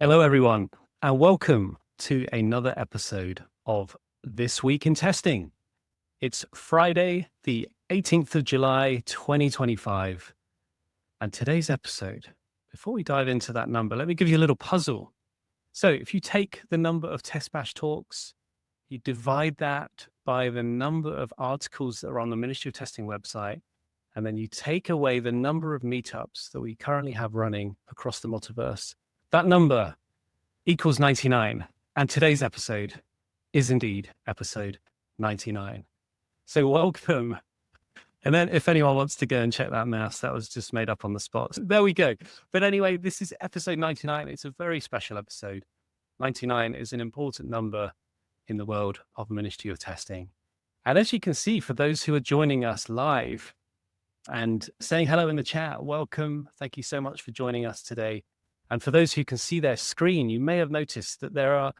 Hello, everyone, and welcome to another episode of This Week in Testing. It's Friday, the 18th of July, 2025. And today's episode, before we dive into that number, let me give you a little puzzle. So if you take the number of Test Bash talks, you divide that by the number of articles that are on the Ministry of Testing website, and then you take away the number of meetups that we currently have running across the multiverse, that number equals 99. And today's episode is indeed episode 99. So welcome. And then if anyone wants to go and check that math, that was just made up on the spot. So there we go. But anyway, this is episode 99. It's a very special episode. 99 is an important number in the world of Ministry of Testing. And as you can see, for those who are joining us live and saying hello in the chat, welcome. Thank you so much for joining us today. And for those who can see their screen, you may have noticed that there are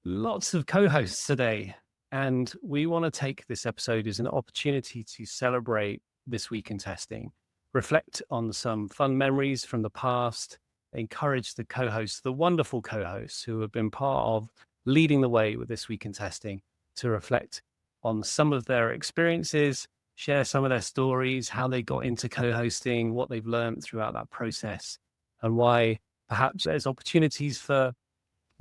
lots of co-hosts today. And we want to take this episode as an opportunity to celebrate this week in testing, reflect on some fun memories from the past, encourage the co-hosts, the wonderful co-hosts who have been part of leading the way with this week in testing, to reflect on some of their experiences, share some of their stories, how they got into co-hosting, what they've learned throughout that process, and why perhaps there's opportunities for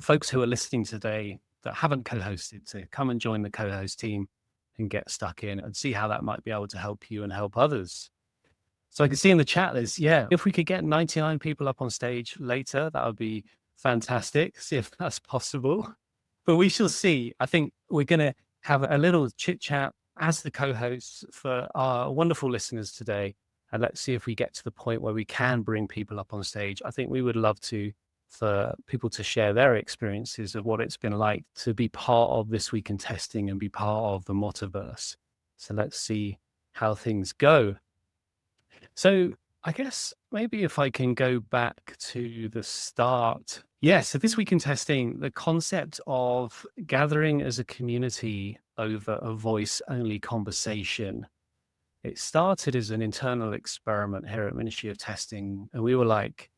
folks who are listening today that haven't co-hosted to come and join the co-host team and get stuck in and see how that might be able to help you and help others. So I can see in the chat, if we could get 99 people up on stage later, that would be fantastic. See if that's possible. But we shall see. I think we're going to have a little chit chat as the co-hosts for our wonderful listeners today. And let's see if we get to the point where we can bring people up on stage. I think we would love for people to share their experiences of what it's been like to be part of This Week in Testing and be part of the Multiverse. So let's see how things go. So I guess maybe if I can go back to the start. So This Week in Testing, the concept of gathering as a community over a voice-only conversation, it started as an internal experiment here at Ministry of Testing. And we were like,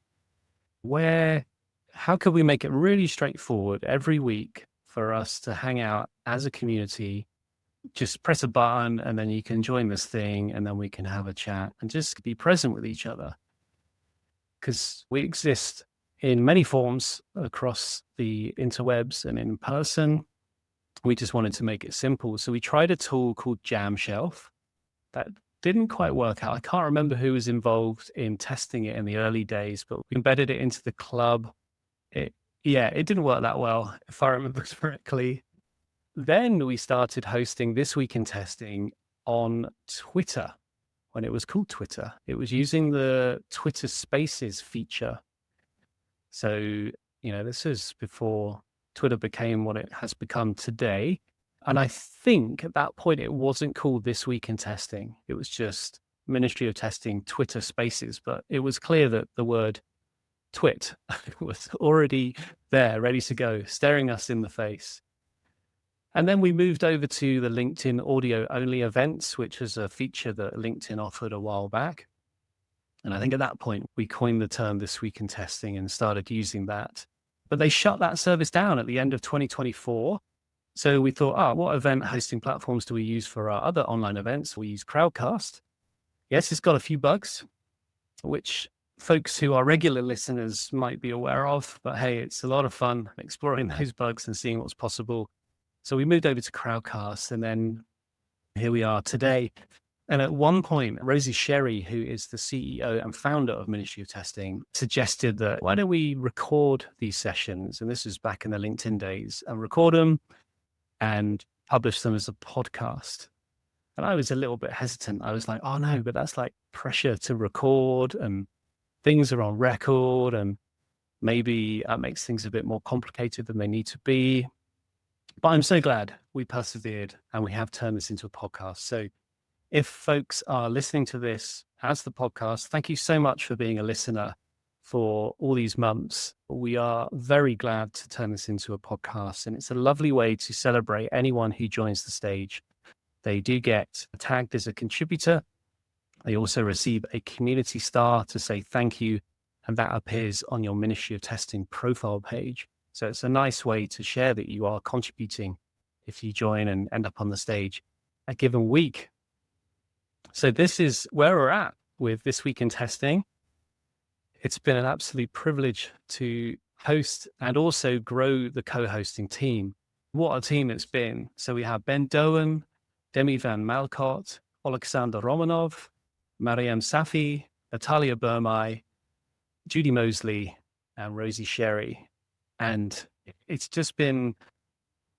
how could we make it really straightforward every week for us to hang out as a community, just press a button and then you can join this thing and then we can have a chat and just be present with each other. Because we exist in many forms across the interwebs and in person. We just wanted to make it simple. So we tried a tool called Jam Shelf. That didn't quite work out. I can't remember who was involved in testing it in the early days, but we embedded it into the club. It didn't work that well, if I remember correctly. Then we started hosting This Week in Testing on Twitter when it was called Twitter. It was using the Twitter Spaces feature. So, this is before Twitter became what it has become today. And I think at that point, it wasn't called This Week in Testing. It was just Ministry of Testing Twitter Spaces. But it was clear that the word twit was already there, ready to go, staring us in the face. And then we moved over to the LinkedIn audio-only events, which was a feature that LinkedIn offered a while back. And I think at that point, we coined the term This Week in Testing and started using that. But they shut that service down at the end of 2024. So we thought, what event hosting platforms do we use for our other online events? We use Crowdcast. Yes, it's got a few bugs, which folks who are regular listeners might be aware of. But hey, it's a lot of fun exploring those bugs and seeing what's possible. So we moved over to Crowdcast, and then here we are today. And at one point, Rosie Sherry, who is the CEO and founder of Ministry of Testing, suggested that why don't we record these sessions? And this was back in the LinkedIn days, and record them and publish them as a podcast. And I was a little bit hesitant. I was like, oh no, but that's like pressure to record and things are on record. And maybe that makes things a bit more complicated than they need to be. But I'm so glad we persevered and we have turned this into a podcast. So if folks are listening to this as the podcast, thank you so much for being a listener for all these months. We are very glad to turn this into a podcast, and it's a lovely way to celebrate anyone who joins the stage. They do get tagged as a contributor. They also receive a community star to say thank you and that appears on your Ministry of Testing profile page. So it's a nice way to share that you are contributing if you join and end up on the stage a given week. So this is where we're at with This Week in Testing. It's been an absolute privilege to host and also grow the co-hosting team. What a team it's been. So we have Ben Dowen, Demi Van Malcot, Oleksandr Romanov, Mariem Safi, Natalia Burmai, Judy Mosley, and Rosie Sherry. And it's just been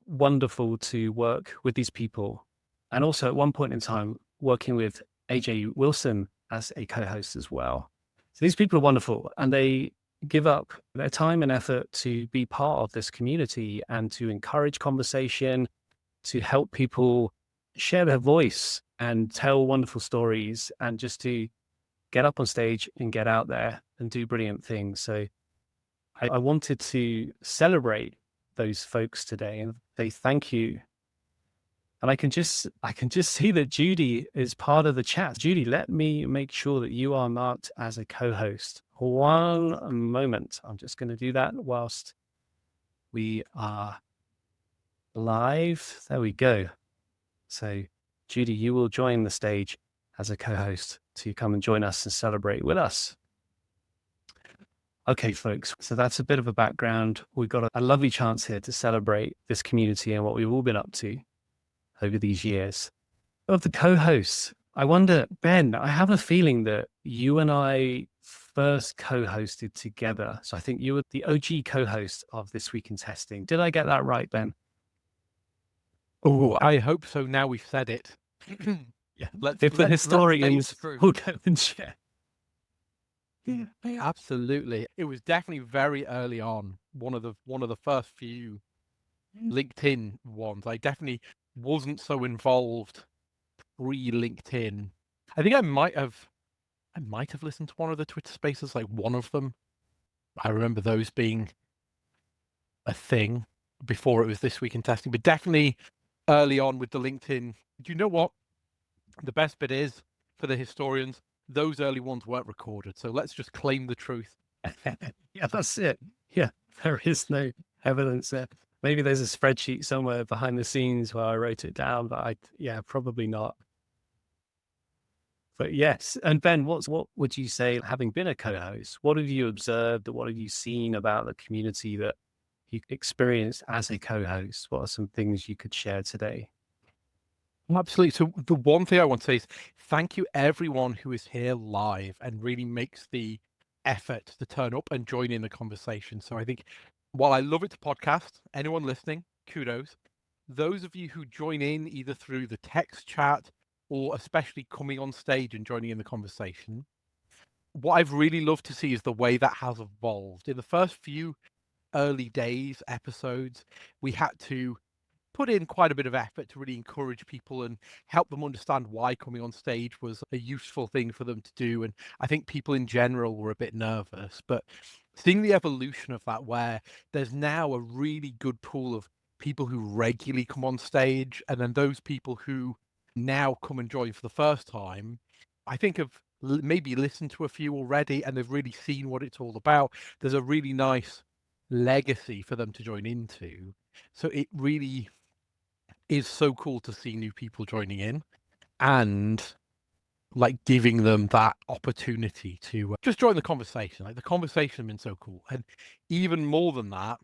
wonderful to work with these people. And also at one point in time, working with AJ Wilson as a co-host as well. So these people are wonderful, and they give up their time and effort to be part of this community and to encourage conversation, to help people share their voice and tell wonderful stories, and just to get up on stage and get out there and do brilliant things. So I wanted to celebrate those folks today and say thank you. And I can just see that Judy is part of the chat. Judy, let me make sure that you are marked as a co-host. One moment. I'm just going to do that whilst we are live. There we go. So Judy, you will join the stage as a co-host to come and join us and celebrate with us. Okay, folks, so that's a bit of a background. We've got a lovely chance here to celebrate this community and what we've all been up to over these years. Of the co-hosts, I wonder, Ben, I have a feeling that you and I first co-hosted together. So I think you were the OG co-host of This Week in Testing. Did I get that right, Ben? Oh, I hope so. Now we've said it. Yeah. If the historians will go and share. Yeah, absolutely. It was definitely very early on. One of the first few LinkedIn ones. I definitely wasn't so involved pre-LinkedIn. I think I might have listened to one of the Twitter Spaces, like one of them. I remember those being a thing before it was This Week in Testing, but definitely early on with the LinkedIn. Do you know what the best bit is for the historians? Those early ones weren't recorded, so let's just claim the truth. Yeah, that's it. Yeah, there is no evidence there. Maybe there's a spreadsheet somewhere behind the scenes where I wrote it down, but probably not. But yes, and Ben, what would you say, having been a co-host, what have you observed, or what have you seen about the community that you experienced as a co-host? What are some things you could share today? Absolutely. So the one thing I want to say is thank you everyone who is here live and really makes the effort to turn up and join in the conversation. So I think while I love it to podcast, anyone listening, kudos. Those of you who join in either through the text chat or especially coming on stage and joining in the conversation, what I've really loved to see is the way that has evolved. In the first few early days episodes, we had to put in quite a bit of effort to really encourage people and help them understand why coming on stage was a useful thing for them to do. And I think people in general were a bit nervous, but seeing the evolution of that, where there's now a really good pool of people who regularly come on stage, and then those people who now come and join for the first time, I think have maybe listened to a few already and they've really seen what it's all about. There's a really nice legacy for them to join into. So it really is so cool to see new people joining in and like giving them that opportunity to just join the conversation. Like the conversation has been so cool. And even more than that,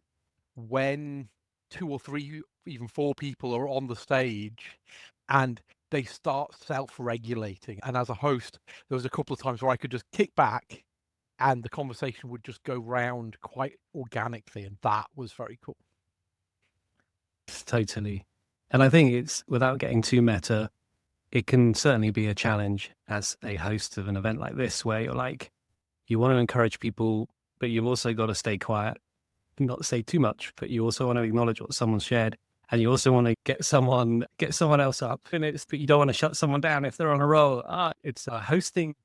when 2 or 3, even 4 people are on the stage and they start self-regulating. And as a host, there was a couple of times where I could just kick back and the conversation would just go round quite organically. And that was very cool. Totally. And I think it's, without getting too meta, it can certainly be a challenge as a host of an event like this, where you're like, you want to encourage people, but you've also got to stay quiet, not say too much, but you also want to acknowledge what someone shared. And you also want to get someone else up. But you don't want to shut someone down if they're on a roll. It's a hosting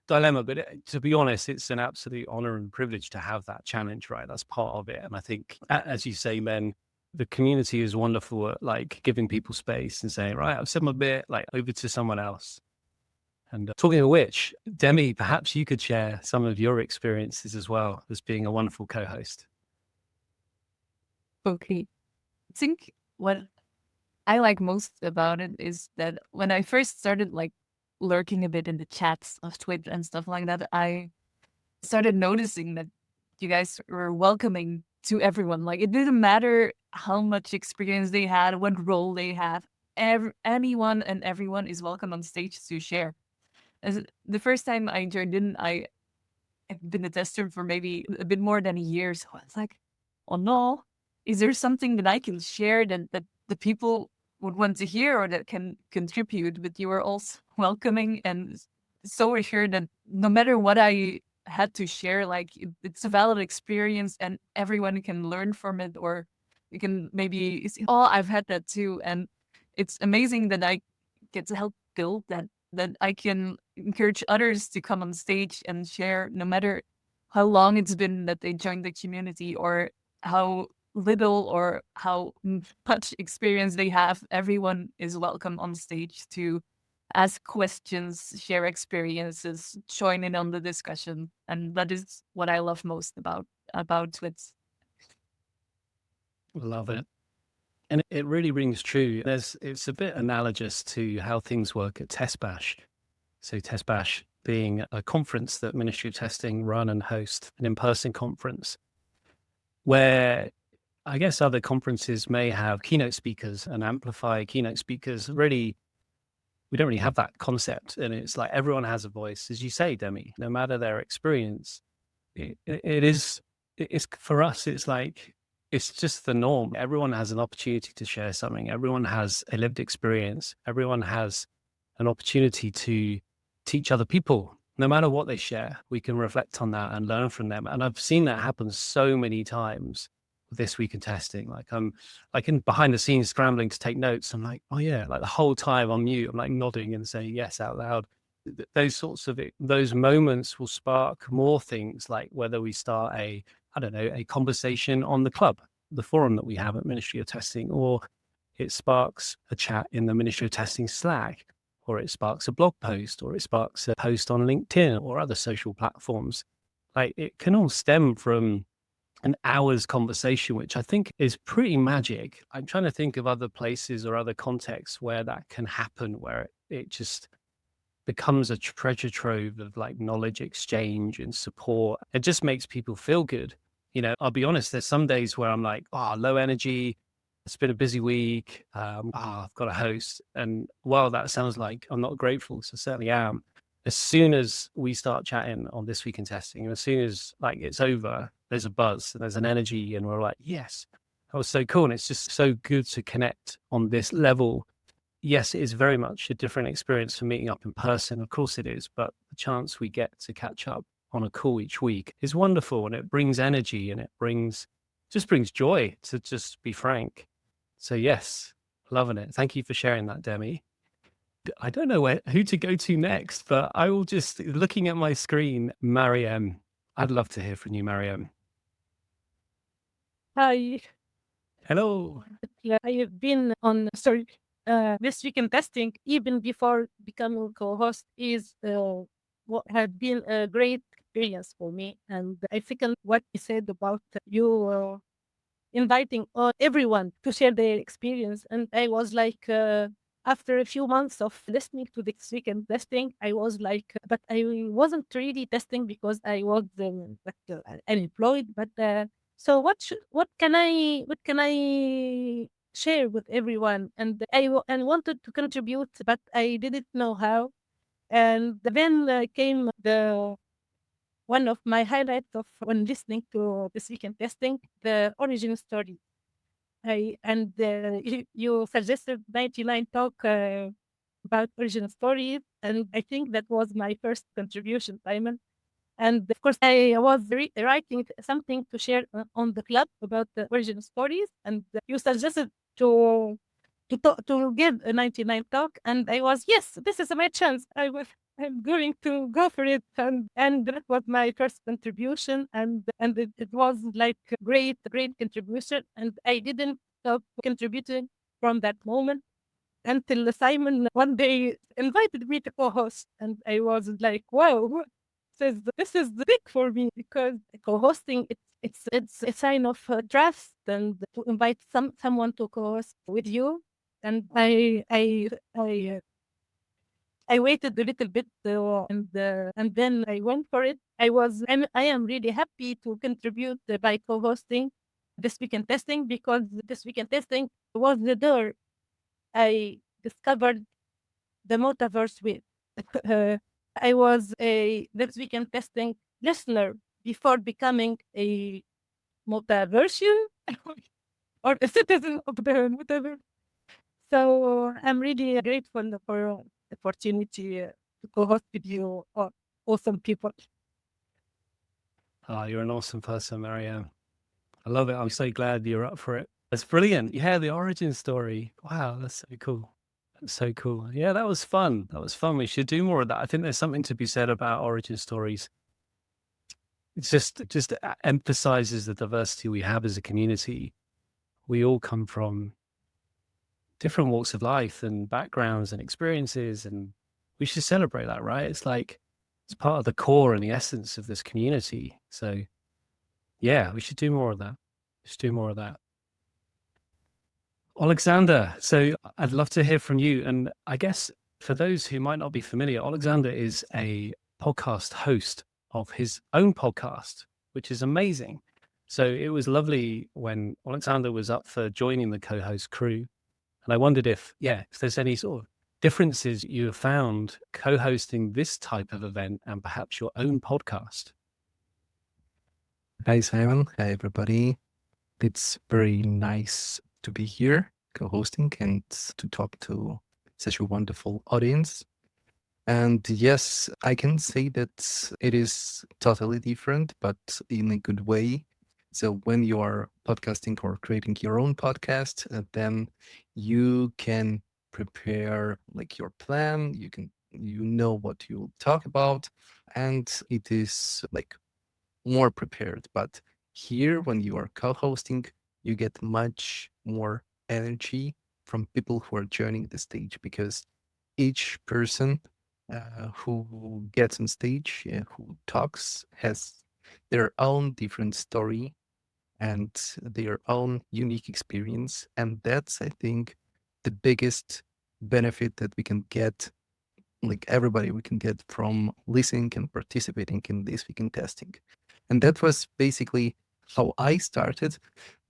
dilemma, but to be honest, it's an absolute honor and privilege to have that challenge, right? That's part of it. And I think, as you say, Ben, the community is wonderful at like giving people space and saying, right, I've said my bit, like over to someone else. And talking of which, Demi, perhaps you could share some of your experiences as well as being a wonderful co-host. Okay. I think what I like most about it is that when I first started like lurking a bit in the chats of Twitch and stuff like that, I started noticing that you guys were welcoming to everyone. Like it didn't matter how much experience they had, what role they have. Anyone and everyone is welcome on stage to share. As the first time I joined in, I've been a tester for maybe a bit more than a year. So I was like, oh no, is there something that I can share that the people would want to hear or that can contribute? But you were also welcoming and so assured that no matter what I had to share, like it's a valid experience and everyone can learn from it, or you can maybe see, oh, I've had that too. And it's amazing that I get to help build that I can encourage others to come on stage and share, no matter how long it's been that they joined the community or how little or how much experience they have. Everyone is welcome on stage to ask questions, share experiences, join in on the discussion, and that is what I love most about Twitch. Love it. And it really rings true. It's a bit analogous to how things work at Test Bash. So Test Bash being a conference that Ministry of Testing run and host, an in-person conference, where I guess other conferences may have keynote speakers and amplify keynote speakers. Really, we don't really have that concept. And it's like everyone has a voice, as you say, Demi, no matter their experience. It's for us, it's like, it's just the norm. Everyone has an opportunity to share something. Everyone has a lived experience. Everyone has an opportunity to teach other people. No matter what they share, we can reflect on that and learn from them. And I've seen that happen so many times this week in testing. Like I'm like in behind the scenes scrambling to take notes. I'm like, oh yeah, like the whole time on mute, I'm like nodding and saying yes out loud. Those sorts of those moments will spark more things, like whether we start a conversation on the club, the forum that we have at Ministry of Testing, or it sparks a chat in the Ministry of Testing Slack, or it sparks a blog post, or it sparks a post on LinkedIn or other social platforms. Like it can all stem from an hour's conversation, which I think is pretty magic. I'm trying to think of other places or other contexts where that can happen, where it just becomes a treasure trove of like knowledge exchange and support. It just makes people feel good. I'll be honest, there's some days where I'm like, low energy. It's been a busy week. I've got a host. And while that sounds like I'm not grateful, so I certainly am. As soon as we start chatting on This Week in Testing, and as soon as like it's over, there's a buzz and there's an energy, and we're like, yes, that was so cool. And it's just so good to connect on this level. Yes, it is very much a different experience from meeting up in person. Of course it is, but the chance we get to catch up on a call each week is wonderful, and it brings energy and it brings joy, to just be frank. So yes, loving it. Thank you for sharing that, Demi. I don't know who to go to next, but I will just, looking at my screen, Mariem. I'd love to hear from you, Mariem. Hi. Hello. Yeah, I have been on This Week in Testing even before becoming co-host is what had been a great experience for me. And I think what you said about you inviting everyone to share their experience. And I was like, after a few months of listening to This Week in Testing, I was like, but I wasn't really testing because I was unemployed. But so what can I share with everyone? And I wanted to contribute, but I didn't know how. And then came the one of my highlights of when listening to This Week in Testing, the origin story. You suggested 99 talk about origin stories, and I think that was my first contribution, Simon. And of course, I was writing something to share on the club about the origin stories, and you suggested to give a 99 talk, and I was, yes, this is my chance. I'm going to go for it, and that was my first contribution, and it was like a great contribution, and I didn't stop contributing from that moment. until Simon one day invited me to co-host, and I was like, "Wow, this is big for me because co-hosting it's a sign of trust and to invite someone to co-host with you." And I waited a little bit, and then I went for it. I am really happy to contribute by co-hosting this weekend testing, because this weekend testing was the door I discovered the metaverse with. Uh, I was a this weekend testing listener before becoming a metaversian or a citizen of the metaverse. So I'm really grateful for the opportunity to co-host with you, awesome people. Oh, you're an awesome person, Mariem. I love it. I'm so glad you're up for it. That's brilliant. Yeah, the origin story. Wow, that's so cool. That's so cool. Yeah, that was fun. That was fun. We should do more of that. I think there's something to be said about origin stories. It's just emphasizes the diversity we have as a community. We all come from different walks of life and backgrounds and experiences, and we should celebrate that, right? It's like it's part of the core and the essence of this community. So yeah, we should do more of that. We should do more of that. Oleksandr, so I'd love to hear from you. And I guess for those who might not be familiar, Oleksandr is a podcast host of his own podcast, which is amazing. So it was lovely when Oleksandr was up for joining the co-host crew. And I wondered if there's any sort of differences you have found co-hosting this type of event and perhaps your own podcast. Hi, Simon. Hi, everybody. It's very nice to be here co-hosting and to talk to such a wonderful audience. And yes, I can say that it is totally different, but in a good way. So when you are podcasting or creating your own podcast, then you can prepare like your plan. You know what you'll talk about, and it is like more prepared. But here, when you are co-hosting, you get much more energy from people who are joining the stage, because each person who gets on stage, who talks, has their own different story and their own unique experience. And that's, I think, the biggest benefit that we can get, like everybody we can get from listening and participating in this weekend testing. And that was basically how I started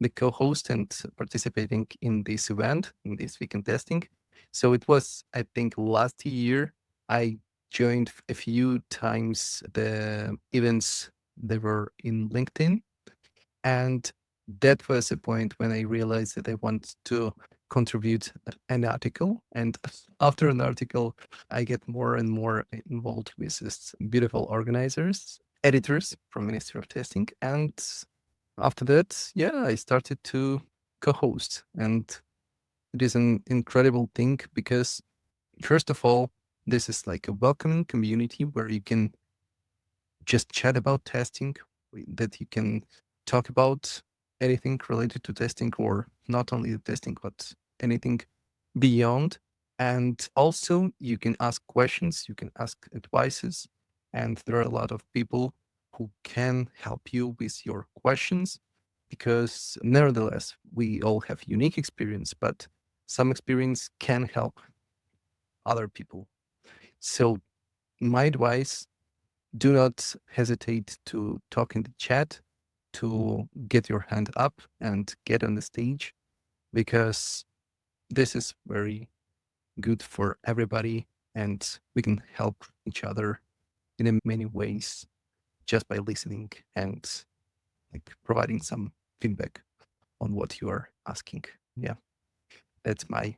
the co-host and participating in this event, in this weekend testing. So it was, I think, last year I joined a few times the events that were in LinkedIn. And that was a point when I realized that I wanted to contribute an article. And after an article, I get more and more involved with this beautiful editors from Ministry of Testing. And after that, I started to co-host. And it is an incredible thing because, first of all, this is like a welcoming community where you can just chat about testing, that you can talk about anything related to testing, or not only the testing, but anything beyond. And also you can ask questions, you can ask advices, and there are a lot of people who can help you with your questions, because nevertheless, we all have unique experience, but some experience can help other people. So my advice, do not hesitate to talk in the chat, to get your hand up and get on the stage, because this is very good for everybody and we can help each other in many ways just by listening and like providing some feedback on what you are asking. Yeah, that's my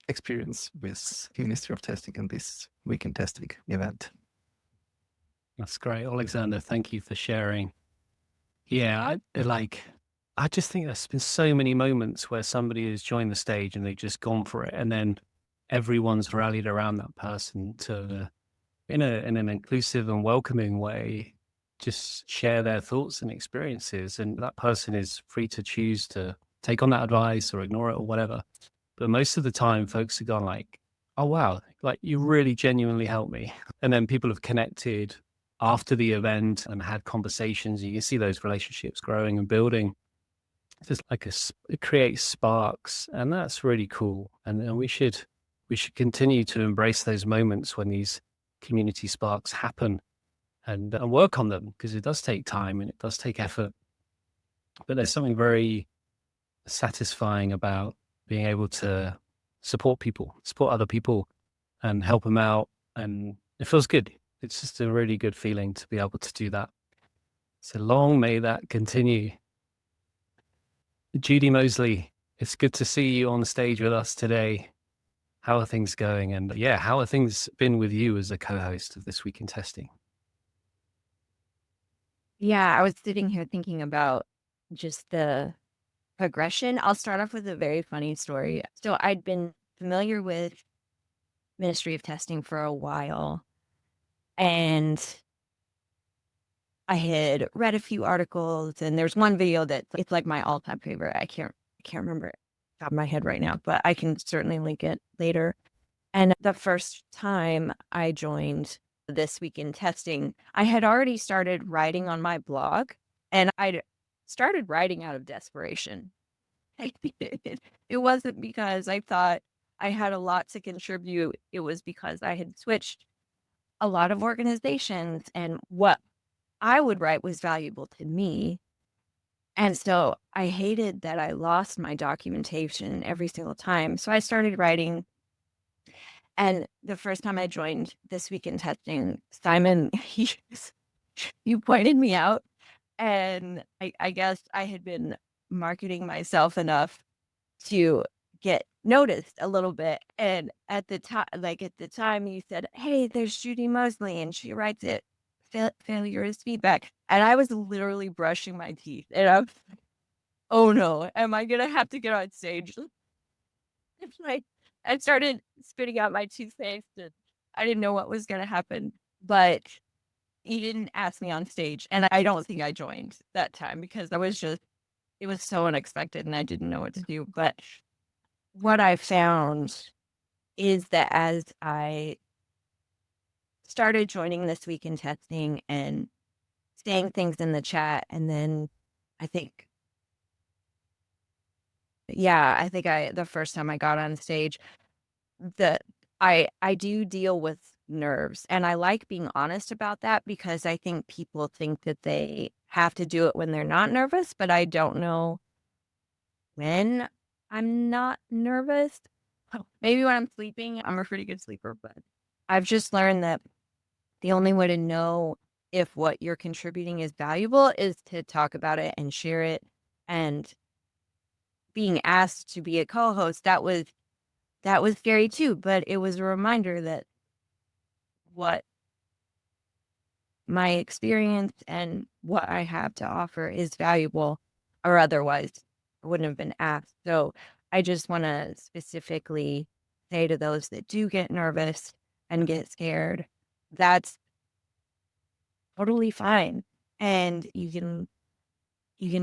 experience with Ministry of Testing and this weekend testing event. That's great. Oleksandr, thank you for sharing. Yeah, I just think there's been so many moments where somebody has joined the stage and they've just gone for it, and then everyone's rallied around that person to, in an inclusive and welcoming way, just share their thoughts and experiences, and that person is free to choose to take on that advice or ignore it or whatever. But most of the time, folks have gone like, oh, wow, like you really genuinely helped me. And then people have connected after the event and had conversations. You can see those relationships growing and building. It's just like it creates sparks, and that's really cool. And we should continue to embrace those moments when these community sparks happen and work on them, because it does take time and it does take effort. But there's something very satisfying about being able to support other people and help them out. And it feels good. It's just a really good feeling to be able to do that. So long may that continue. Judy Mosley, it's good to see you on stage with us today. How are things going? And yeah, how are things been with you as a co-host of This Week in Testing? Yeah, I was sitting here thinking about just the progression. I'll start off with a very funny story. So I'd been familiar with Ministry of Testing for a while, and I had read a few articles, and there's one video that it's like my all-time favorite. I can't remember it off the top of my head right now, but I can certainly link it later. And the first time I joined This Week in Testing, I had already started writing on my blog, and I'd started writing out of desperation. It wasn't because I thought I had a lot to contribute. It was because I had switched a lot of organizations, and what I would write was valuable to me. And so I hated that I lost my documentation every single time. So I started writing. And the first time I joined This Week in Testing, Simon, you pointed me out. And I guess I had been marketing myself enough to get noticed a little bit. And at the time, you said, "Hey, there's Judy Mosley, and she writes it. Failure is feedback." And I was literally brushing my teeth, and I'm like, "Oh no, am I gonna have to get on stage?" It's like I started spitting out my toothpaste, and I didn't know what was gonna happen. But he didn't ask me on stage, and I don't think I joined that time because it was so unexpected, and I didn't know what to do. But what I found is that as I started joining This Week in Testing and saying things in the chat, and then I think the first time I got on stage, I do deal with nerves, and I like being honest about that because I think people think that they have to do it when they're not nervous, but I don't know when I'm not nervous. Maybe when I'm sleeping. I'm a pretty good sleeper, but I've just learned that the only way to know if what you're contributing is valuable is to talk about it and share it. And being asked to be a co-host, that was scary too, but it was a reminder that what my experience and what I have to offer is valuable, or otherwise I wouldn't have been asked. So I just want to specifically say to those that do get nervous and get scared, that's totally fine. And you can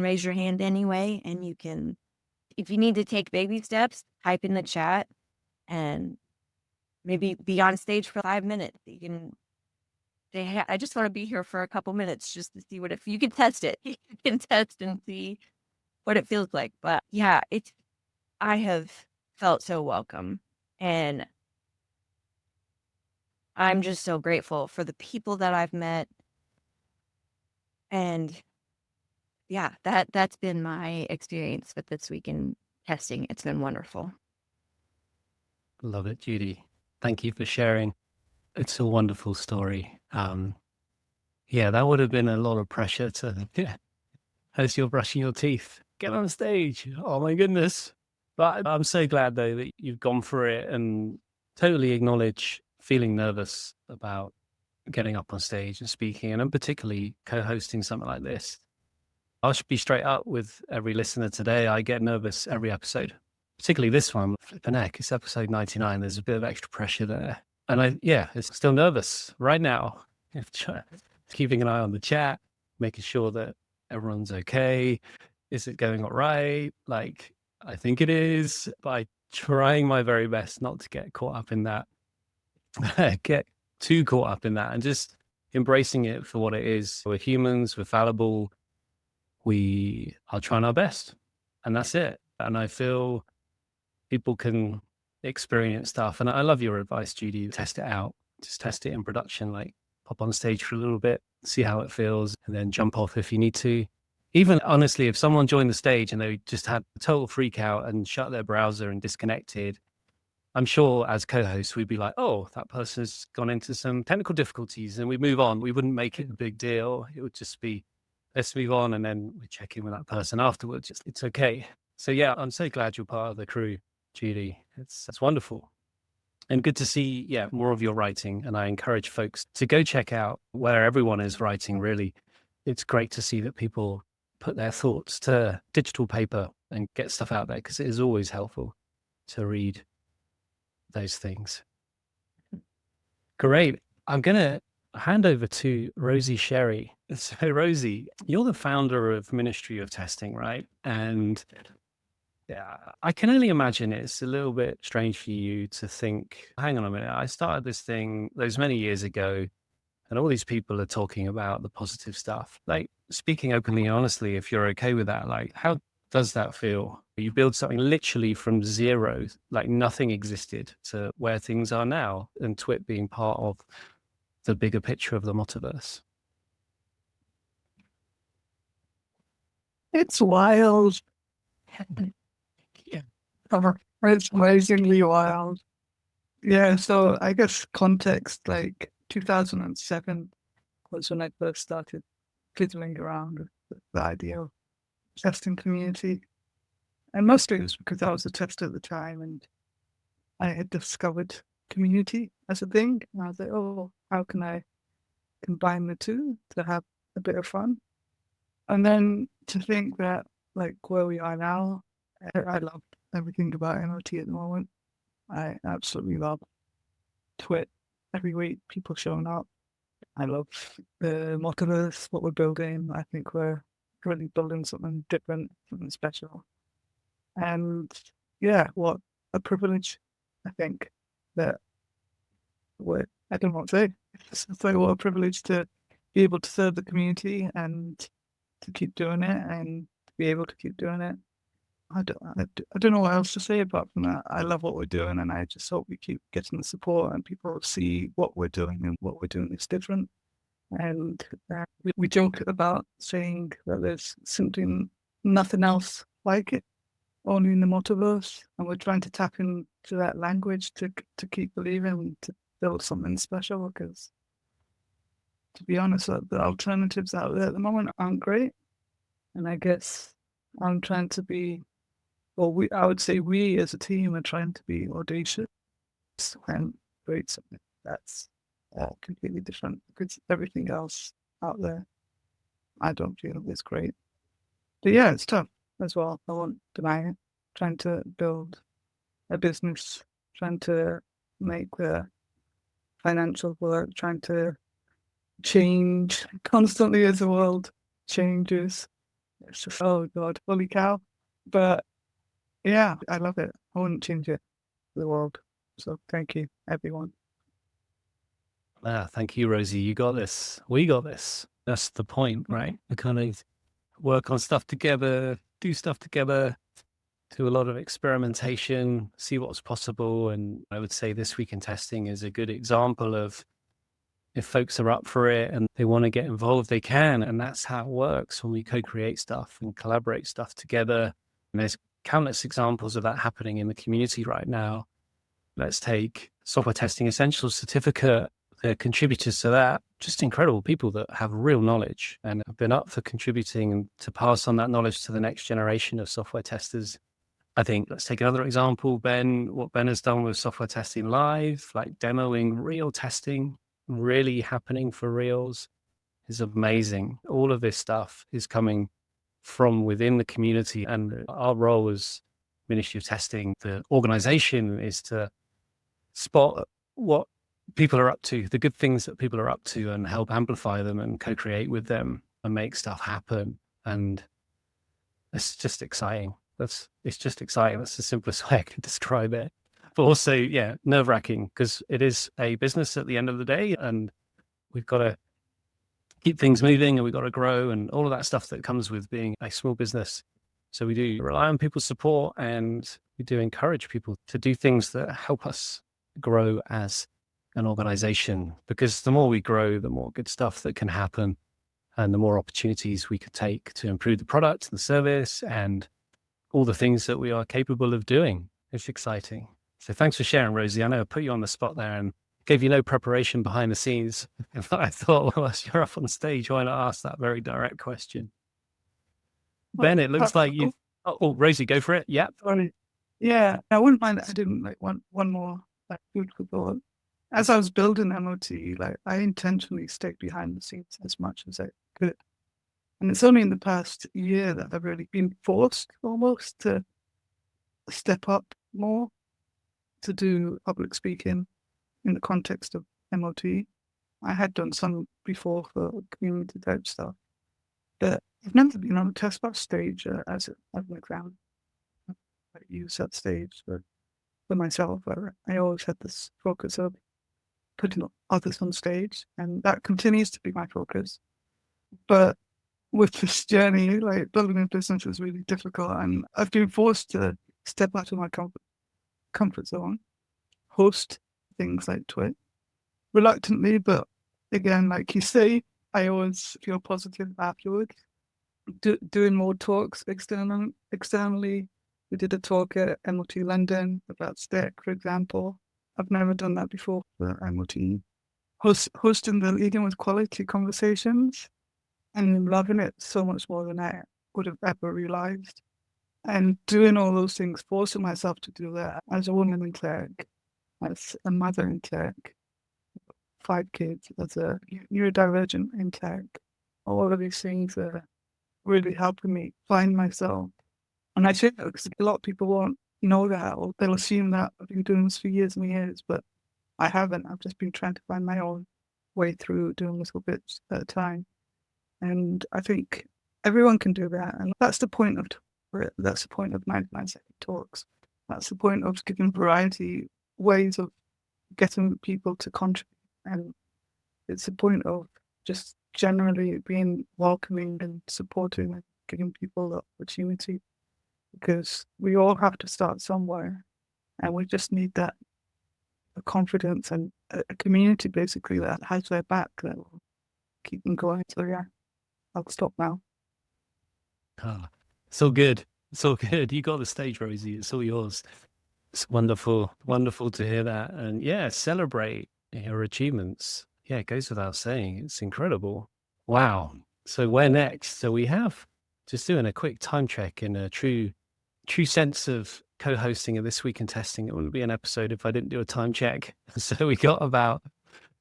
raise your hand anyway, and you can, if you need to take baby steps, type in the chat and maybe be on stage for 5 minutes. You can say, "Hey, I just want to be here for a couple minutes just to see you can test it. You can test and see what it feels like." But yeah, I have felt so welcome, and I'm just so grateful for the people that I've met. And yeah, that's been my experience with This Week in Testing. It's been wonderful. Love it, Judy. Thank you for sharing. It's a wonderful story. Yeah, that would have been a lot of pressure to, as you're brushing your teeth, get on stage. Oh my goodness. But I'm so glad though that you've gone for it and totally acknowledge feeling nervous about getting up on stage and speaking, and particularly co-hosting something like this. I should be straight up with every listener today. I get nervous every episode, particularly this one. Flipping heck, it's episode 99. There's a bit of extra pressure there. And it's still nervous right now. Keeping an eye on the chat, making sure that everyone's okay. Is it going all right? Like, I think it is, by trying my very best not to get caught up in that, get too caught up in that, and just embracing it for what it is. We're humans, we're fallible, we are trying our best, and that's it. And I feel people can experience stuff. And I love your advice, Judy. Test it out. Just test it in production, like pop on stage for a little bit, see how it feels, and then jump off if you need to. Even honestly, if someone joined the stage and they just had a total freak out and shut their browser and disconnected, I'm sure as co-hosts, we'd be like, oh, that person's gone into some technical difficulties, and we move on. We wouldn't make it a big deal. It would just be, let's move on. And then we check in with that person afterwards. It's okay. So yeah, I'm so glad you're part of the crew, Judy. It's wonderful. And good to see, more of your writing. And I encourage folks to go check out where everyone is writing, really. It's great to see that people put their thoughts to digital paper and get stuff out there, because it is always helpful to read those things. Great. I'm going to hand over to Rosie Sherry. So Rosie, you're the founder of Ministry of Testing, right? And I can only imagine it's a little bit strange for you to think, hang on a minute, I started this thing those many years ago, and all these people are talking about the positive stuff. Like, speaking openly and honestly, if you're okay with that, like, how does that feel? You build something literally from zero, like nothing existed, to where things are now, and Twit being part of the bigger picture of the multiverse. It's wild. It's amazingly wild. Yeah, so I guess context, like 2007 was when I first started fiddling around with the idea of testing community. And mostly it was because I was a tester at the time and I had discovered community as a thing. And I was like, oh, how can I combine the two to have a bit of fun? And then to think that, like, where we are now, I love everything about MOT at the moment. I absolutely love Twit. Every week, people showing up. I love the multiverse, what we're building. I think we're really building something different, something special. And yeah, what a privilege, I think, that I don't know what to say. It's like, what a privilege to be able to serve the community and to keep doing it and to be able to keep doing it. I don't know what else to say apart from that. I love what we're doing, and I just hope we keep getting the support and people see what we're doing and what we're doing is different. And we joke about saying that there's simply nothing else like it, only in the multiverse, and we're trying to tap into that language to keep believing, to build something special, because to be honest, the alternatives out there at the moment aren't great. And I guess I'm trying to be, I would say we as a team are trying to be audacious and create something that's completely different, because everything else out there, I don't feel is great. But yeah, it's tough as well. I won't deny it. Trying to build a business, trying to make the financial work, trying to change constantly as the world changes. It's just, oh God, holy cow. But yeah, I love it. I wouldn't change it for the world. So thank you, everyone. Thank you, Rosie. You got this. We got this. That's the point, right? We kind of work on stuff together, do stuff together, do a lot of experimentation, see what's possible. And I would say This Week in Testing is a good example of, if folks are up for it and they want to get involved, they can. And that's how it works when we co-create stuff and collaborate stuff together. And there's countless examples of that happening in the community right now. Let's take Software Testing Essentials Certificate, the contributors to that, just incredible people that have real knowledge and have been up for contributing and to pass on that knowledge to the next generation of software testers. I think, let's take another example, Ben, what Ben has done with Software Testing Live, like demoing real testing, really happening for reals, is amazing. All of this stuff is coming from within the community, and our role as Ministry of Testing, the organization, is to spot what people are up to, the good things that people are up to, and help amplify them and co-create with them and make stuff happen. And it's just exciting. it's just exciting. That's the simplest way I can describe it. But also, yeah, nerve-wracking because it is a business at the end of the day, and we've got to keep things moving and we've got to grow and all of that stuff that comes with being a small business. So we do rely on people's support, and we do encourage people to do things that help us grow as an organization, because the more we grow, the more good stuff that can happen and the more opportunities we could take to improve the product and the service and all the things that we are capable of doing. It's exciting. So thanks for sharing, Rosie. I know I put you on the spot there and gave you no preparation behind the scenes. I thought, well, as you're up on stage, why not ask that very direct question? Ben, it looks like you. Oh, Rosie, go for it. Yeah. Sorry. Yeah, I wouldn't mind adding like one more like food for thought. As I was building MOT, like I intentionally stayed behind the scenes as much as I could. And it's only in the past year that I've really been forced almost to step up more to do public speaking in the context of MOT. I had done some before for community type stuff, but I've never been on a test batch stage as an exam. I use that stage for myself. I always had this focus of putting others on stage, and that continues to be my focus. But with this journey, like building a business is really difficult, and I've been forced to step out of my comfort zone, host things like Twit, reluctantly, but again, like you say, I always feel positive afterwards. Doing more talks externally. We did a talk at MOT London about STEC, for example. I've never done that before for MOT. Hosting the Leading with Quality conversations, and I'm loving it so much more than I would have ever realized. And doing all those things, forcing myself to do that as a woman in clerk, as a mother in clerk, 5 kids, as a neurodivergent in clerk, all of these things are really helping me find myself. And I say that because a lot of people won't know that, or they'll assume that I've been doing this for years and years, but I haven't. I've just been trying to find my own way through, doing little bits at a time. And I think everyone can do that. And that's the point of that's the point of 99-second talks. That's the point of giving variety, ways of getting people to contribute. And it's the point of just generally being welcoming and supporting and giving people the opportunity, because we all have to start somewhere, and we just need that confidence and a community basically that has their back, that will keep them going. So yeah, I'll stop now. So good. So good. You got the stage, Rosie. It's all yours. It's wonderful. Wonderful to hear that. And yeah, celebrate your achievements. Yeah, it goes without saying. It's incredible. Wow. So where next? So we have, just doing a quick time check in a true sense of co-hosting of This Week in Testing. It wouldn't be an episode if I didn't do a time check. So we got about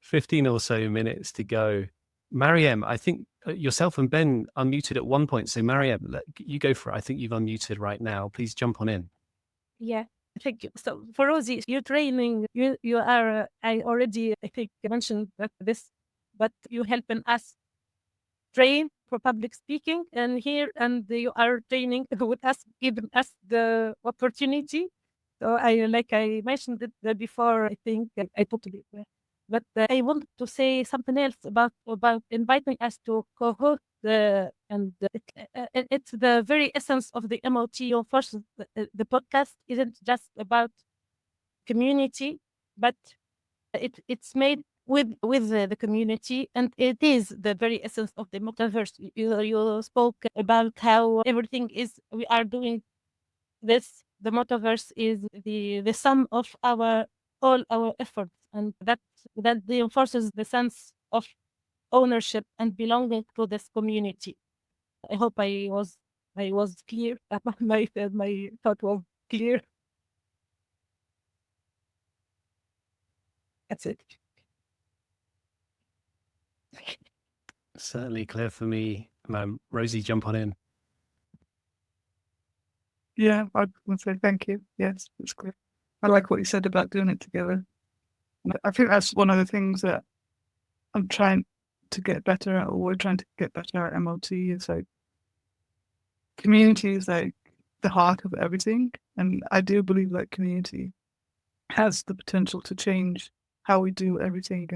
15 or so minutes to go. Mariem, I think yourself and Ben unmuted at one point. So Mariem, you go for it. I think you've unmuted right now. Please jump on in. Yeah, thank you. So for Rosie, you're training, you are, I already, I think, mentioned that this, but you helping us train for public speaking, and here, and you are training with us, giving us the opportunity. So like I mentioned it before, I think I totally agree. But I wanted to say something else about inviting us to co-host it's the very essence of the MOT. Of course, the podcast isn't just about community, but it's made with the community, and it is the very essence of the metaverse. You spoke about how everything is, we are doing this. The metaverse is the sum of all our efforts, and that reinforces the sense of ownership and belonging to this community. I hope I was clear. My thought was clear. That's it. Certainly clear for me. Rosie, jump on in. Yeah, I would say thank you. Yes, it's clear. I like what you said about doing it together. And I think that's one of the things that I'm trying to get better at, or we're trying to get better at MOT, is like communities like the heart of everything. And I do believe that community has the potential to change how we do everything.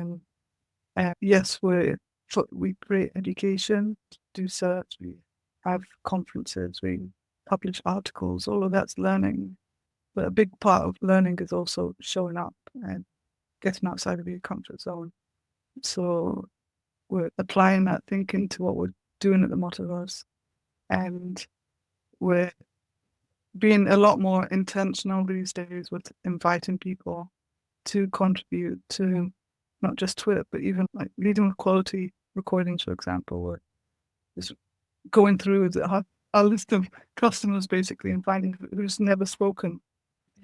And yes, we create education, do search, we have conferences, we publish articles, all of that's learning. But a big part of learning is also showing up and getting outside of your comfort zone. So we're applying that thinking to what we're doing at the Motiverse, and we're being a lot more intentional these days with inviting people to contribute to not just Twitter, but even like leading with quality recordings, for example. We're just going through our list of customers basically and finding who's never spoken,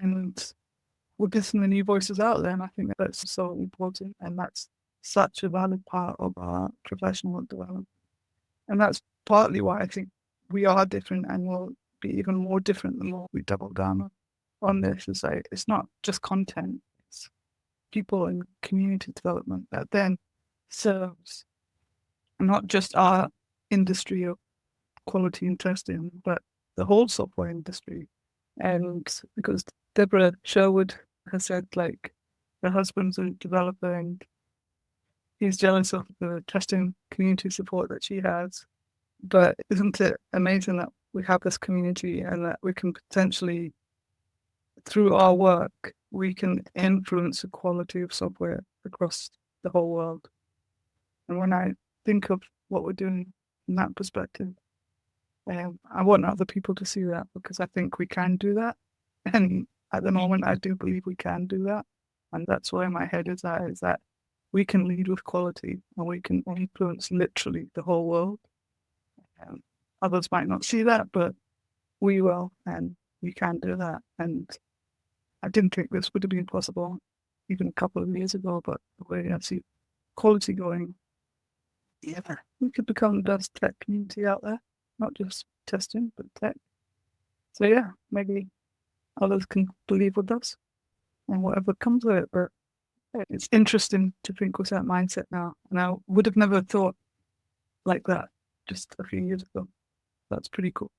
and we're getting the new voices out there. And I think that's so important, and that's such a valid part of our professional development. And that's partly why I think we are different and will be even more different the more we double down on this. Is like, it's not just content, it's people and community development that then serves not just our industry of quality and testing, but the whole software industry. And because Deborah Sherwood has said, like, her husband's a developer and he's jealous of the testing community support that she has. But isn't it amazing that we have this community and that we can potentially, through our work, we can influence the quality of software across the whole world? And when I think of what we're doing from that perspective, I want other people to see that, because I think we can do that. And at the moment, I do believe we can do that. And that's where my head is at, is that we can lead with quality and we can influence literally the whole world. Others might not see that, but we will, and we can do that. And I didn't think this would have been possible even a couple of years ago, but the way I see quality going, yeah, we could become the best tech community out there, not just testing, but tech. So yeah, maybe others can believe with us and whatever comes of it. But it's interesting to think with that mindset now. And I would have never thought like that just a few years ago. That's pretty cool.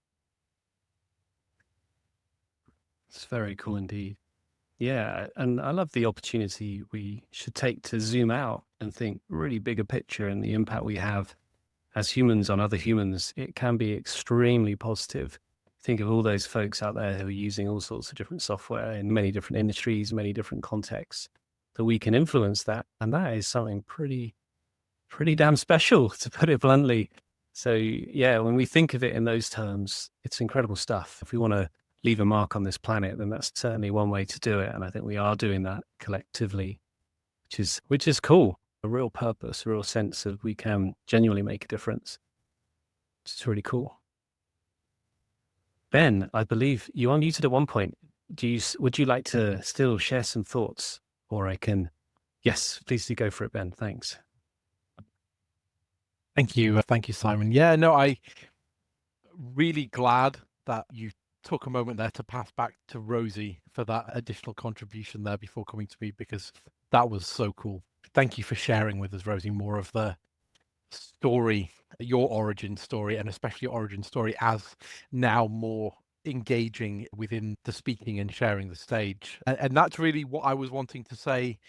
It's very cool indeed. Yeah, and I love the opportunity we should take to zoom out and think really bigger picture and the impact we have as humans on other humans. It can be extremely positive. Think of all those folks out there who are using all sorts of different software in many different industries, many different contexts, that we can influence that. And that is something pretty damn special, to put it bluntly. So yeah, when we think of it in those terms, it's incredible stuff. If we want to leave a mark on this planet, then that's certainly one way to do it. And I think we are doing that collectively, which is cool. A real purpose, a real sense of we can genuinely make a difference. It's really cool. Ben, I believe you unmuted at one point. Would you like to still share some thoughts, or I can? Yes, please do go for it, Ben. Thanks. Thank you, Simon. Yeah, no, I really glad that you took a moment there to pass back to Rosie for that additional contribution there before coming to me, because that was so cool. Thank you for sharing with us, Rosie, more of the story, your origin story, and especially your origin story as now more engaging within the speaking and sharing the stage. And that's really what I was wanting to say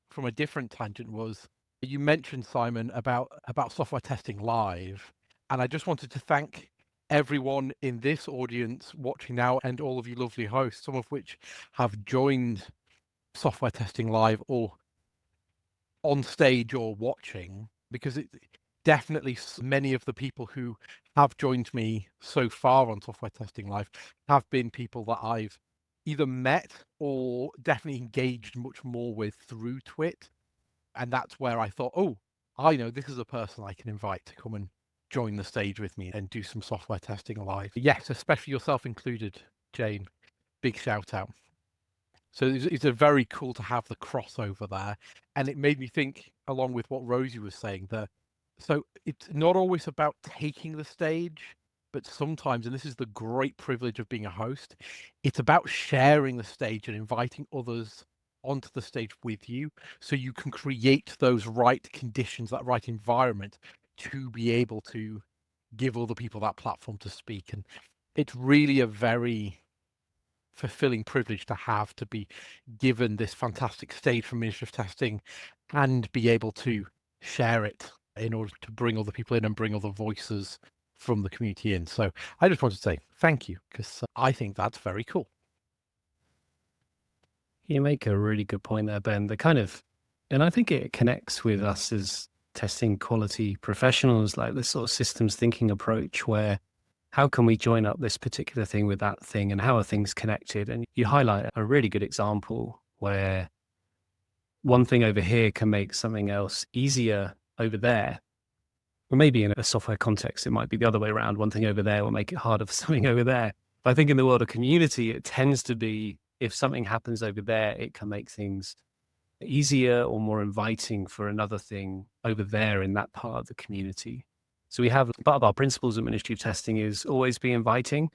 from a different tangent. Was you mentioned, Simon, about software testing live, and I just wanted to thank everyone in this audience watching now and all of you lovely hosts, some of which have joined software testing live or on stage or watching, because it definitely, many of the people who have joined me so far on software testing live have been people that I've either met or definitely engaged much more with through Twit. And that's where I thought, oh, I know this is a person I can invite to come and join the stage with me and do some software testing live. Yes, especially yourself included, Jane. Big shout out. So it's a very cool to have the crossover there. And it made me think, along with what Rosie was saying, so it's not always about taking the stage, but sometimes, and this is the great privilege of being a host, it's about sharing the stage and inviting others onto the stage with you, so you can create those right conditions, that right environment to be able to give other people that platform to speak. And it's really a very fulfilling privilege to be given this fantastic stage from Ministry of Testing and be able to share it in order to bring other people in and bring other voices from the community in. So I just wanted to say thank you, because I think that's very cool. You make a really good point there, Ben. And I think it connects with us as testing quality professionals, like this sort of systems thinking approach where how can we join up this particular thing with that thing and how are things connected? And you highlight a really good example where one thing over here can make something else easier over there. Or maybe in a software context, it might be the other way around. One thing over there will make it harder for something over there. But I think in the world of community, it tends to be if something happens over there, it can make things easier or more inviting for another thing over there in that part of the community. So we have part of our principles at Ministry of Testing is always be inviting.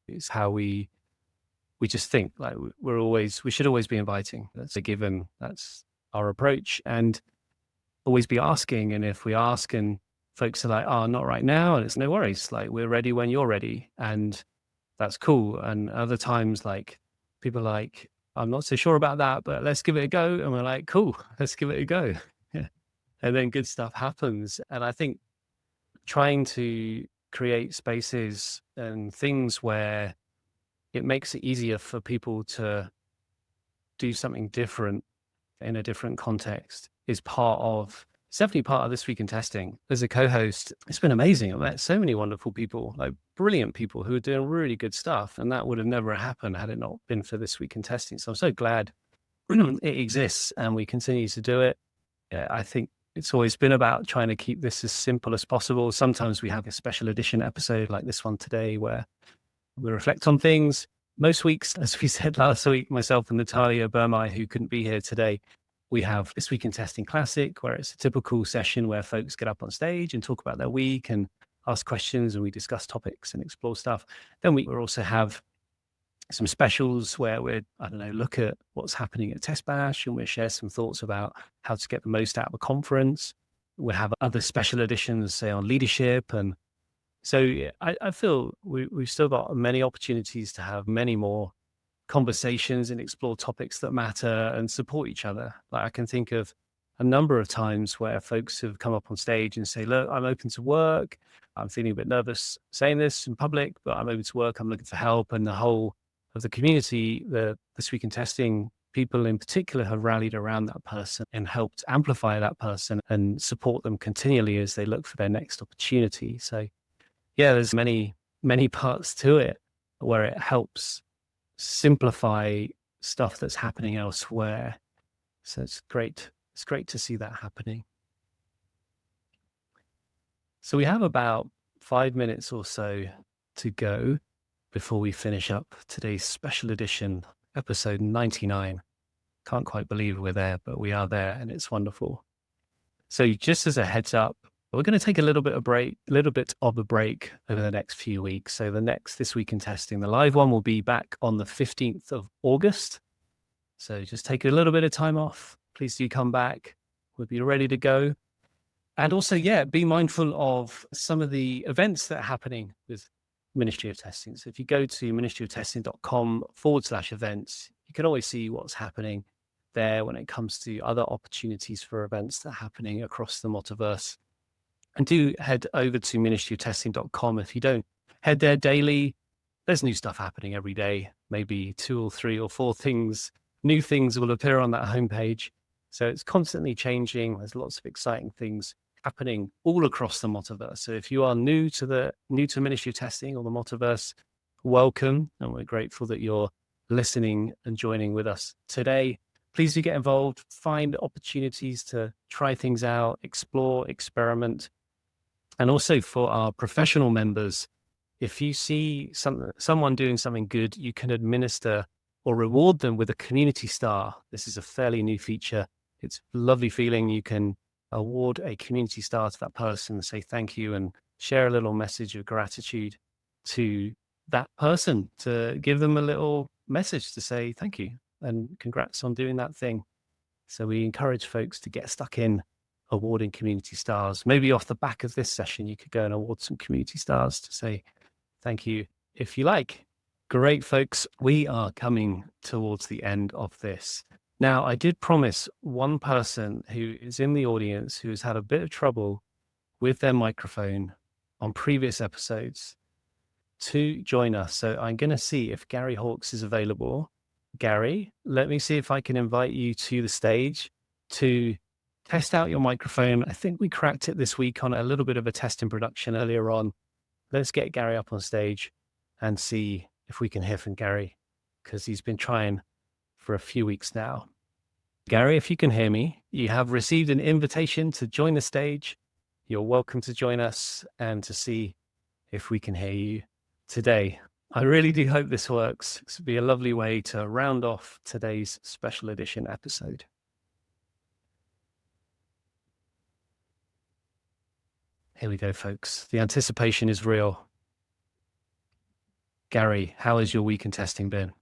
It's how we just think like we should always be inviting. That's a given. That's our approach, and always be asking. And if we ask and folks are like, oh, not right now, and it's no worries. Like we're ready when you're ready, and that's cool. And other times, like people are like, I'm not so sure about that, but let's give it a go. And we're like, cool, let's give it a go. Yeah. And then good stuff happens. And I think trying to create spaces and things where it makes it easier for people to do something different in a different context is it's definitely part of This Week in Testing. As a co-host, it's been amazing. I've met so many wonderful people, like brilliant people who are doing really good stuff. And that would have never happened had it not been for This Week in Testing. So I'm so glad it exists and we continue to do it. Yeah, I think it's always been about trying to keep this as simple as possible. Sometimes we have a special edition episode like this one today where we reflect on things. Most weeks, as we said last week, myself and Natalia Burmai, who couldn't be here today, we have This Week in Testing Classic, where it's a typical session where folks get up on stage and talk about their week and ask questions, and we discuss topics and explore stuff. Then we also have some specials where look at what's happening at Test Bash, and we'll share some thoughts about how to get the most out of a conference. We'll have other special editions, say, on leadership. And so yeah, I feel we've still got many opportunities to have many more conversations and explore topics that matter and support each other. Like I can think of a number of times where folks have come up on stage and say, look, I'm open to work. I'm feeling a bit nervous saying this in public, but I'm open to work. I'm looking for help. And the whole of the community, the This Week in Testing people in particular have rallied around that person and helped amplify that person and support them continually as they look for their next opportunity. So yeah, there's many, many parts to it where it helps simplify stuff that's happening elsewhere. So it's great. It's great to see that happening. So we have about 5 minutes or so to go before we finish up today's special edition, episode 99. Can't quite believe we're there, but we are there and it's wonderful. So just as a heads up, we're going to take a little bit of a break over the next few weeks. So the next This Week in Testing, the live one will be back on the 15th of August. So just take a little bit of time off. Please do come back. We'll be ready to go. And also, yeah, be mindful of some of the events that are happening with Ministry of Testing. So if you go to ministryoftesting.com/events, you can always see what's happening there when it comes to other opportunities for events that are happening across the multiverse. And do head over to ministryoftesting.com. If you don't head there daily, there's new stuff happening every day. Maybe 2 or 3 or 4 new things will appear on that homepage. So it's constantly changing. There's lots of exciting things happening all across the multiverse. So if you are new to Ministry of Testing or the multiverse, welcome. And we're grateful that you're listening and joining with us today. Please do get involved, find opportunities to try things out, explore, experiment. And also for our professional members, if you see someone doing something good, you can administer or reward them with a community star. This is a fairly new feature. It's a lovely feeling. You can award a community star to that person and say thank you and share a little message of gratitude to that person, to give them a little message to say thank you and congrats on doing that thing. So we encourage folks to get stuck in awarding community stars. Maybe off the back of this session, you could go and award some community stars to say thank you if you like. Great, folks. We are coming towards the end of this. Now, I did promise one person who is in the audience who has had a bit of trouble with their microphone on previous episodes to join us. So I'm going to see if Gary Hawkes is available. Gary, let me see if I can invite you to the stage to test out your microphone. I think we cracked it this week on a little bit of a test in production earlier on. Let's get Gary up on stage and see if we can hear from Gary, because he's been trying for a few weeks now. Gary, if you can hear me, you have received an invitation to join the stage. You're welcome to join us and to see if we can hear you today. I really do hope this works. This would be a lovely way to round off today's special edition episode. Here we go, folks. The anticipation is real. Gary, how has your week in testing been?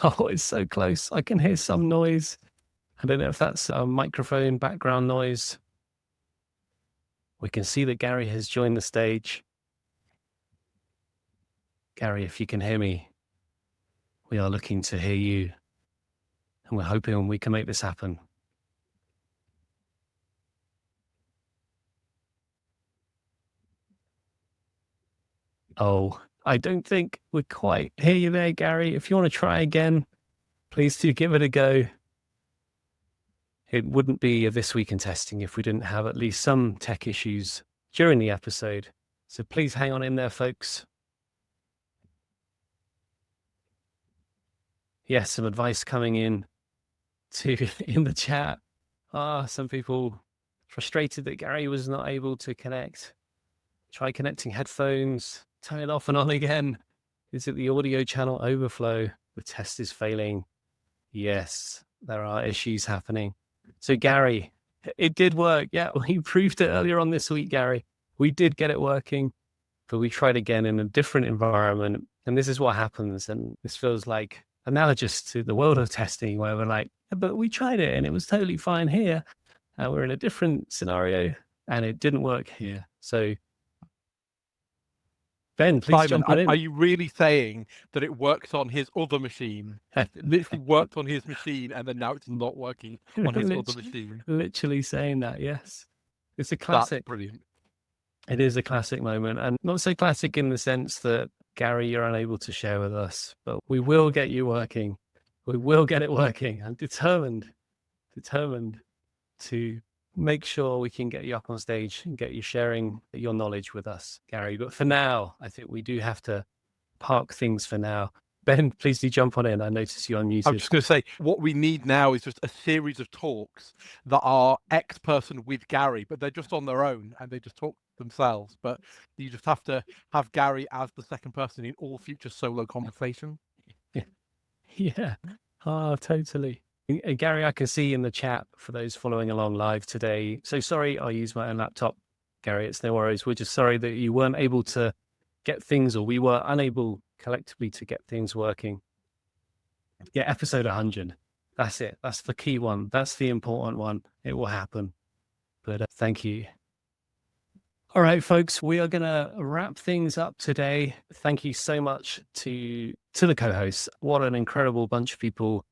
Oh, it's so close. I can hear some noise. I don't know if that's a microphone background noise. We can see that Gary has joined the stage. Gary, if you can hear me, we are looking to hear you. And we're hoping we can make this happen. Oh, I don't think we quite hear you there, Gary. If you want to try again, please do give it a go. It wouldn't be a This Week in Testing if we didn't have at least some tech issues during the episode. So please hang on in there, folks. Yes, some advice coming in the chat. Some people frustrated that Gary was not able to connect. Try connecting headphones, turn it off and on again. Is it the audio channel overflow? The test is failing. Yes, there are issues happening. So Gary, it did work. Yeah, we proved it earlier on this week, Gary. We did get it working, but we tried again in a different environment. And this is what happens. And this feels like analogous to the world of testing, where we're like, but we tried it and it was totally fine here. And we're in a different scenario and it didn't work here. So Ben, please Simon, jump on in. are you really saying that it worked on his other machine? It literally worked on his machine, and then now it's not working on his other machine. Literally saying that, yes. It's a classic. That's brilliant. It is a classic moment, and not so classic in the sense that, Gary, you're unable to share with us, but we will get you working. We will get it working. I'm determined to make sure we can get you up on stage and get you sharing your knowledge with us, Gary. But for now, I think we do have to park things for now. Ben, please do jump on in. I notice you're unmuted. I was just going to say, what we need now is just a series of talks that are X-person with Gary, but they're just on their own and they just talk themselves. But you just have to have Gary as the second person in all future solo conversations. Yeah. Oh, totally. Gary, I can see in the chat for those following along live today. So sorry, I use my own laptop. Gary, it's no worries. We're just sorry that you weren't able to get things, or we were unable collectively to get things working. Yeah, episode 100. That's it. That's the key one. That's the important one. It will happen. But thank you. All right, folks, we are going to wrap things up today. Thank you so much to the co-hosts. What an incredible bunch of people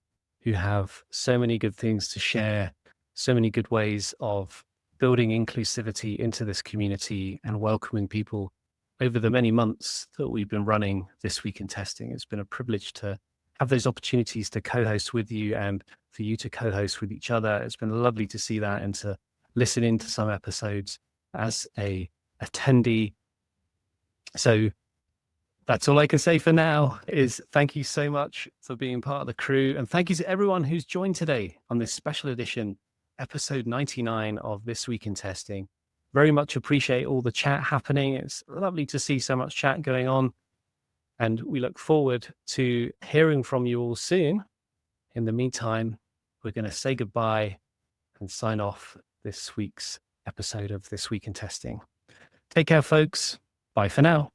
who have so many good things to share, so many good ways of building inclusivity into this community and welcoming people over the many months that we've been running This Week in Testing. It's been a privilege to have those opportunities to co-host with you and for you to co-host with each other. It's been lovely to see that and to listen into some episodes as a attendee. So that's all I can say for now is thank you so much for being part of the crew. And thank you to everyone who's joined today on this special edition, episode 99 of This Week in Testing. Very much appreciate all the chat happening. It's lovely to see so much chat going on. And we look forward to hearing from you all soon. In the meantime, we're going to say goodbye and sign off this week's episode of This Week in Testing. Take care, folks. Bye for now.